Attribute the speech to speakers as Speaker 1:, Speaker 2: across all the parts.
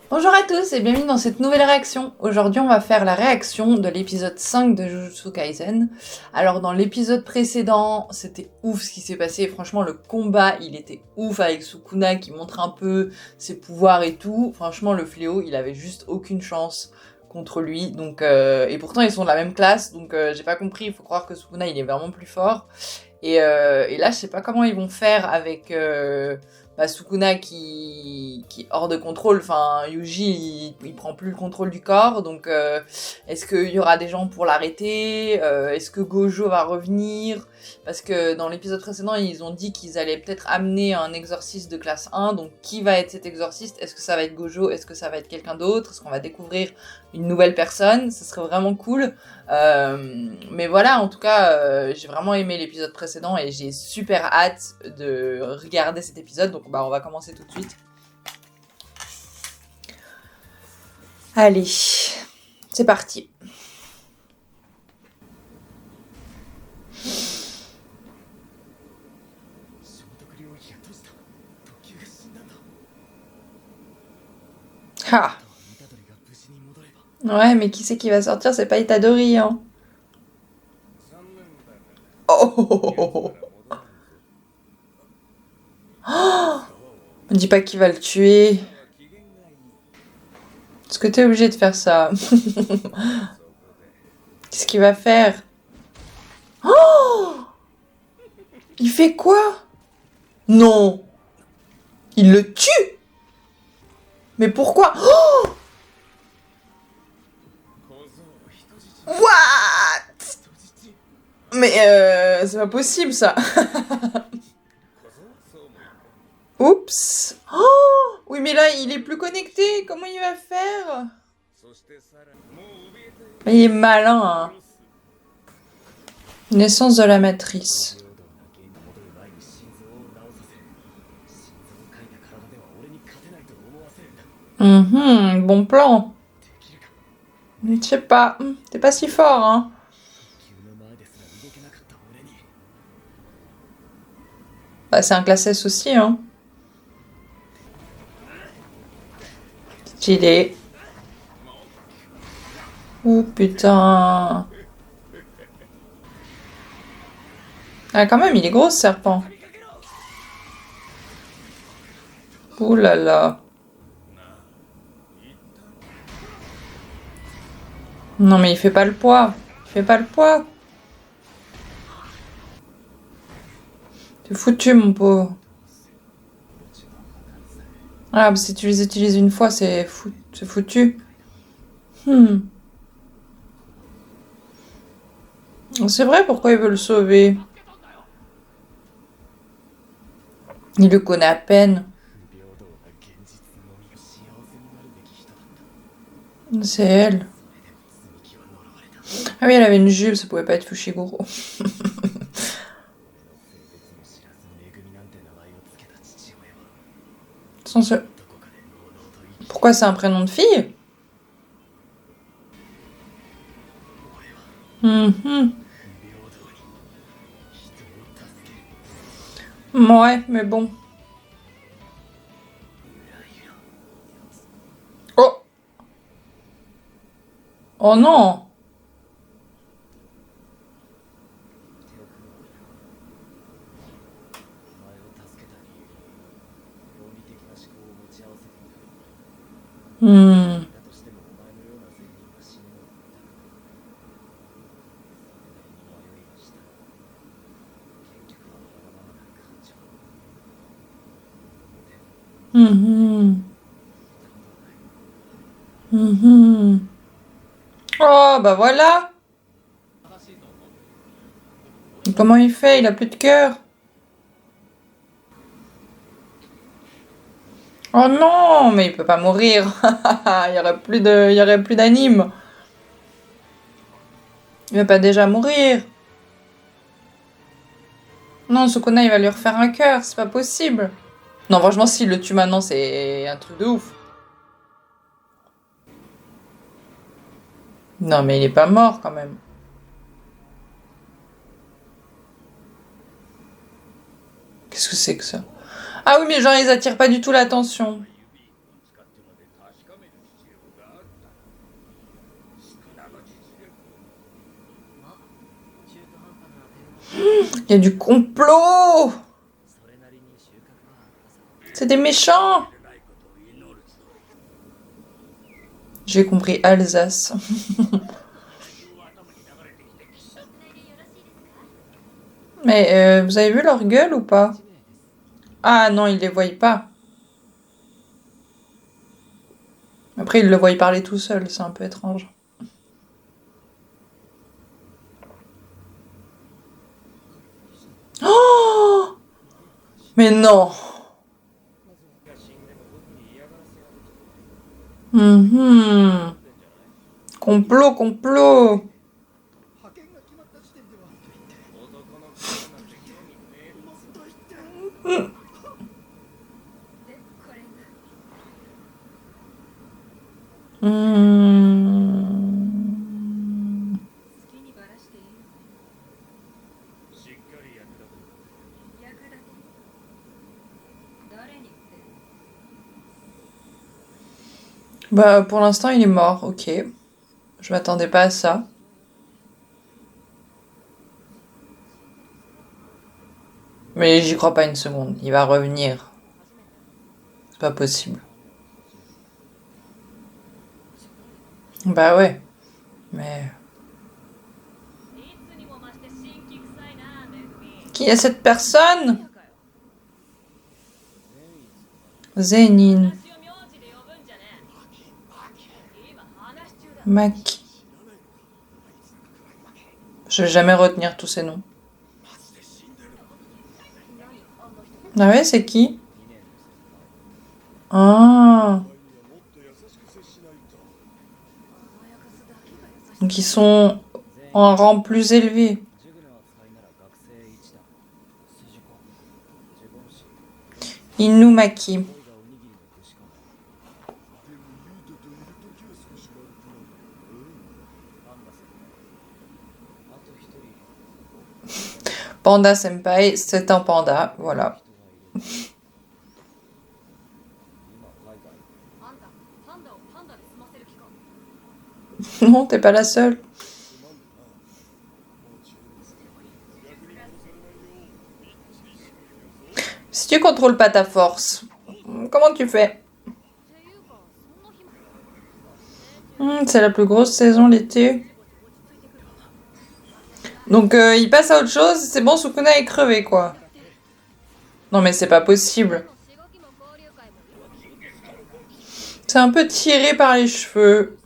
Speaker 1: Bonjour à tous et bienvenue dans cette nouvelle réaction. Aujourd'hui, on va faire la réaction de l'épisode 5 de Jujutsu Kaisen. Alors, dans l'épisode précédent, c'était ouf ce qui s'est passé. Franchement, le combat, il était ouf avec Sukuna qui montre un peu ses pouvoirs et tout. Franchement, le fléau, il avait juste aucune chance contre lui. Donc, et pourtant, ils sont de la même classe, donc j'ai pas compris. Il faut croire que Sukuna, il est vraiment plus fort. Et là, je sais pas comment ils vont faire avec Sukuna qui est hors de contrôle. Enfin, Yuji, il prend plus le contrôle du corps. Donc, est-ce qu'il y aura des gens pour l'arrêter? Est-ce que Gojo va revenir? Parce que dans l'épisode précédent, ils ont dit qu'ils allaient peut-être amener un exorciste de classe 1. Donc, qui va être cet exorciste? Est-ce que ça va être Gojo? Est-ce que ça va être quelqu'un d'autre? Est-ce qu'on va découvrir une nouvelle personne? Ce serait vraiment cool. Mais voilà, en tout cas, j'ai vraiment aimé l'épisode précédent et j'ai super hâte de regarder cet épisode. Donc, on va commencer tout de suite. Allez, c'est parti. Ah. Ouais, mais qui c'est qui va sortir? C'est pas Itadori, hein. Oh, oh, oh, oh, oh. Oh, me dis pas qu'il va le tuer. Est-ce que t'es obligé de faire ça? Qu'est-ce qu'il va faire? Oh, il fait quoi? Non, il le tue? Mais pourquoi? Oh, what? Mais c'est pas possible ça. Oups. Oh, oui, mais là, il est plus connecté. Comment il va faire? Il est malin, hein. Naissance de la matrice. Bon plan. Mais je sais pas, t'es pas si fort, hein. Bah, c'est un classe S aussi, hein. Stylé. Oh putain. Ah, quand même, il est gros ce serpent. Ouh là là. Non, mais il fait pas le poids. Il fait pas le poids. T'es foutu, mon pauvre. Ah, bah, si tu les utilises une fois, c'est foutu. C'est vrai, pourquoi il veut le sauver? Il le connaît à peine. C'est elle. Ah oui, elle avait une jupe, ça pouvait pas être Fushiguro. Sans ce- Pourquoi c'est un prénom de fille? Mhm. Ouais, mais bon. Oh! Oh non! Hmm. Mhm. Mhm. Oh, bah voilà! Comment il fait? Il a plus de cœur. Oh non, mais il peut pas mourir. Il y aurait plus d'anime. Il va pas déjà mourir. Non, Sukuna, il va lui refaire un cœur. C'est pas possible. Non, franchement, s'il le tue maintenant, c'est un truc de ouf. Non, mais il est pas mort quand même. Qu'est-ce que c'est que ça? Ah oui, mais genre, ils attirent pas du tout l'attention. Il y a du complot! C'est des méchants! J'ai compris Alsace. Mais vous avez vu leur gueule ou pas? Ah non, ils les voient pas. Après, ils le voient parler tout seul, c'est un peu étrange. Oh! Mais non! Complot, complot! Bah, pour l'instant, il est mort, ok. Je m'attendais pas à ça. Mais j'y crois pas une seconde. Il va revenir. C'est pas possible. Bah ouais. Mais... Qui est cette personne? Zénine. Maki. Je vais jamais retenir tous ces noms. Ah ouais, c'est qui? Ah. Donc ils sont en rang plus élevé. Inumaki. Panda Senpai, c'est un panda, voilà. Non, t'es pas la seule. Si tu contrôles pas ta force, comment tu fais? C'est la plus grosse saison l'été. Donc il passe à autre chose, c'est bon, Sukuna est crevé quoi. Non mais c'est pas possible. C'est un peu tiré par les cheveux.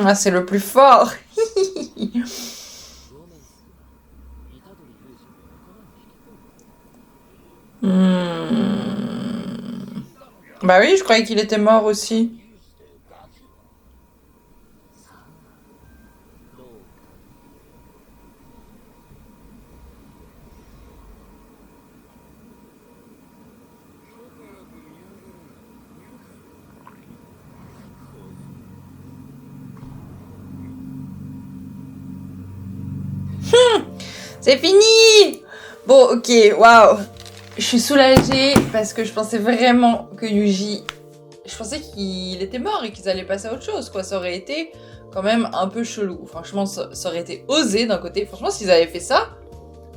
Speaker 1: Ah, c'est le plus fort. Bah oui, je croyais qu'il était mort aussi. C'est fini! Bon, ok, waouh. Je suis soulagée parce que je pensais vraiment que Yuji... Je pensais qu'il était mort et qu'ils allaient passer à autre chose, quoi. Ça aurait été quand même un peu chelou. Franchement, ça aurait été osé d'un côté. Franchement, s'ils avaient fait ça,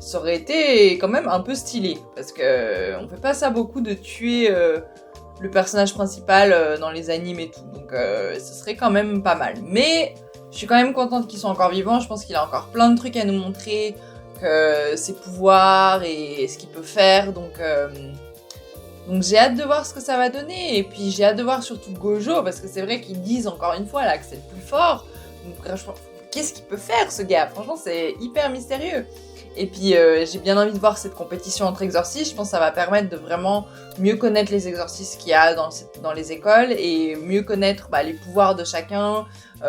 Speaker 1: ça aurait été quand même un peu stylé. Parce que on fait pas ça beaucoup de tuer le personnage principal dans les animes et tout. Donc, ce serait quand même pas mal. Mais je suis quand même contente qu'ils soient encore vivants. Je pense qu'il a encore plein de trucs à nous montrer. Ses pouvoirs et ce qu'il peut faire. Donc j'ai hâte de voir ce que ça va donner. Et puis j'ai hâte de voir surtout Gojo. Parce que c'est vrai qu'ils disent encore une fois là que c'est le plus fort. Donc franchement, qu'est-ce qu'il peut faire ce gars? Franchement, c'est hyper mystérieux. Et puis j'ai bien envie de voir cette compétition entre exorcistes. Je pense que ça va permettre de vraiment mieux connaître les exorcistes qu'il y a dans les écoles et mieux connaître les pouvoirs de chacun,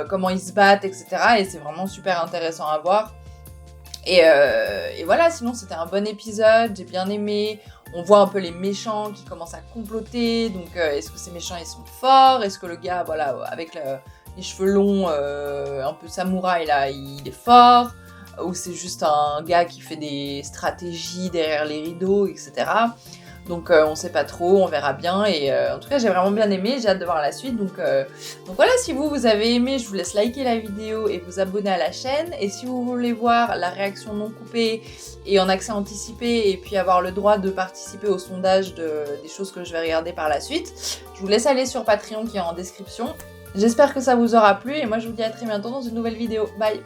Speaker 1: comment ils se battent, etc. Et c'est vraiment super intéressant à voir. Et voilà, sinon c'était un bon épisode, j'ai bien aimé. On voit un peu les méchants qui commencent à comploter. Donc est-ce que ces méchants ils sont forts? Est-ce que le gars, voilà, avec les cheveux longs, un peu samouraï là, il est fort? Ou c'est juste un gars qui fait des stratégies derrière les rideaux, etc. Donc on sait pas trop, on verra bien. Et en tout cas, j'ai vraiment bien aimé, j'ai hâte de voir la suite. Donc voilà, si vous avez aimé, je vous laisse liker la vidéo et vous abonner à la chaîne. Et si vous voulez voir la réaction non coupée et en accès anticipé, et puis avoir le droit de participer au sondage des choses que je vais regarder par la suite, je vous laisse aller sur Patreon qui est en description. J'espère que ça vous aura plu et moi je vous dis à très bientôt dans une nouvelle vidéo. Bye!